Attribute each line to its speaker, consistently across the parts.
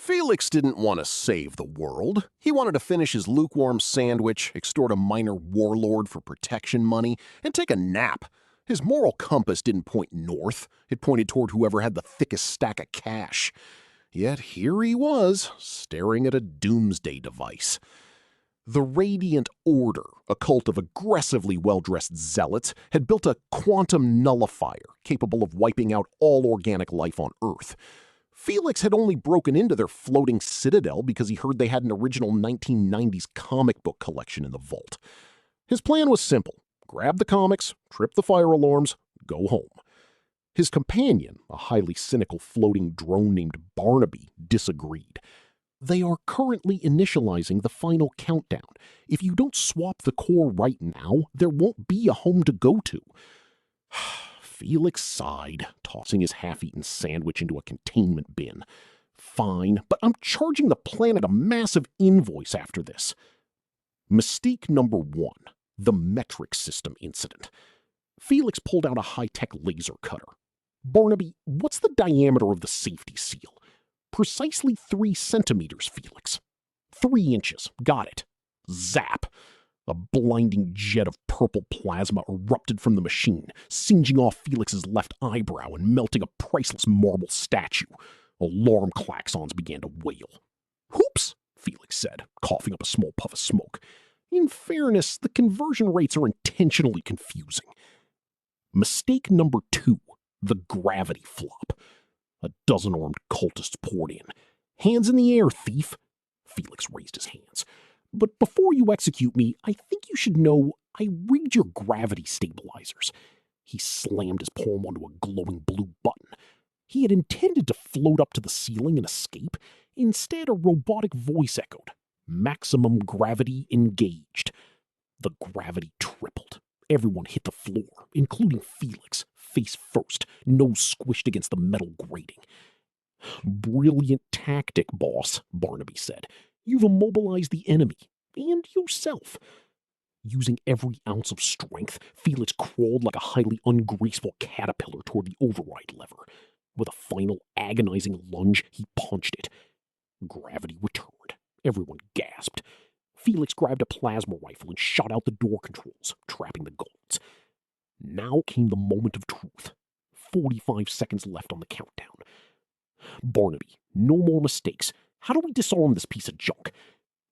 Speaker 1: Felix didn't want to save the world. He wanted to finish his lukewarm sandwich, extort a minor warlord for protection money, and take a nap. His moral compass didn't point north. It pointed toward whoever had the thickest stack of cash. Yet here he was, staring at a doomsday device. The Radiant Order, a cult of aggressively well-dressed zealots, had built a quantum nullifier capable of wiping out all organic life on Earth. Felix had only broken into their floating citadel because he heard they had an original 1990s comic book collection in the vault. His plan was simple: grab the comics, trip the fire alarms, go home. His companion, a highly cynical floating drone named Barnaby, disagreed. They are currently initializing the final countdown. If you don't swap the core right now, there won't be a home to go to. Felix sighed, tossing his half-eaten sandwich into a containment bin. Fine, but I'm charging the planet a massive invoice after this. Mistake number 1, the metric system incident. Felix pulled out a high-tech laser cutter. Barnaby, what's the diameter of the safety seal? Precisely 3 centimeters, Felix. 3 inches. Got it. Zap. A blinding jet of purple plasma erupted from the machine, singeing off Felix's left eyebrow and melting a priceless marble statue. Alarm klaxons began to wail. "Hoops," Felix said, coughing up a small puff of smoke. In fairness, the conversion rates are intentionally confusing. Mistake number 2, the gravity flop. A dozen armed cultists poured in. "Hands in the air, thief!" Felix raised his hands. "But before you execute me, I think you should know I rigged your gravity stabilizers." He slammed his palm onto a glowing blue button. He had intended to float up to the ceiling and escape. Instead, a robotic voice echoed, "Maximum gravity engaged." The gravity tripled. Everyone hit the floor, including Felix, face first, nose squished against the metal grating. "Brilliant tactic, boss," Barnaby said. "You've immobilized the enemy, and yourself." Using every ounce of strength, Felix crawled like a highly ungraceful caterpillar toward the override lever. With a final agonizing lunge, he punched it. Gravity returned. Everyone gasped. Felix grabbed a plasma rifle and shot out the door controls, trapping the guards. Now came the moment of truth. 45 seconds left on the countdown. "Barnaby, no more mistakes. How do we disarm this piece of junk?"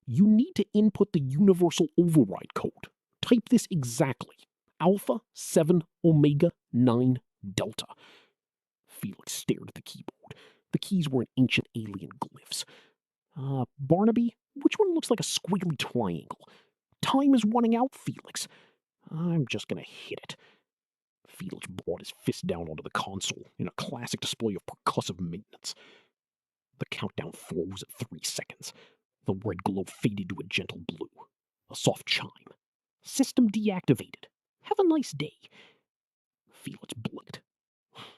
Speaker 1: "You need to input the universal override code. Type this exactly. Alpha 7 Omega 9 Delta." Felix stared at the keyboard. The keys were in ancient alien glyphs. Barnaby, which one looks like a squiggly triangle?" "Time is running out, Felix." "I'm just gonna hit it." Felix brought his fist down onto the console in a classic display of percussive maintenance. The countdown froze at 3 seconds. The red glow faded to a gentle blue. A soft chime. "System deactivated. Have a nice day." Felix blinked.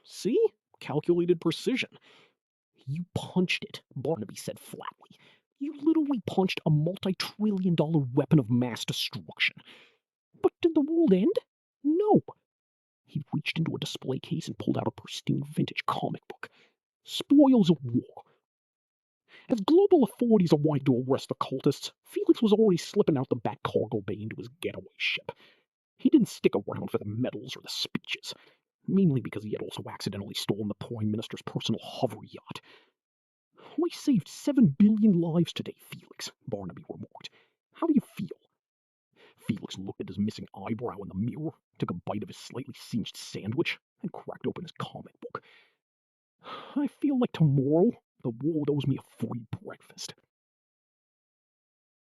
Speaker 1: "See? Calculated precision." "You punched it," Barnaby said flatly. "You literally punched a multi-trillion-dollar weapon of mass destruction." "But did the world end?" "No." He reached into a display case and pulled out a pristine vintage comic book. "Spoils of War." As global authorities arrived to arrest the cultists, Felix was already slipping out the back cargo bay into his getaway ship. He didn't stick around for the medals or the speeches, mainly because he had also accidentally stolen the Prime Minister's personal hover yacht. "We saved 7 billion lives today, Felix," Barnaby remarked. "How do you feel?" Felix looked at his missing eyebrow in the mirror, took a bite of his slightly singed sandwich, and cracked open his comic book. "I feel like tomorrow the world owes me a free breakfast."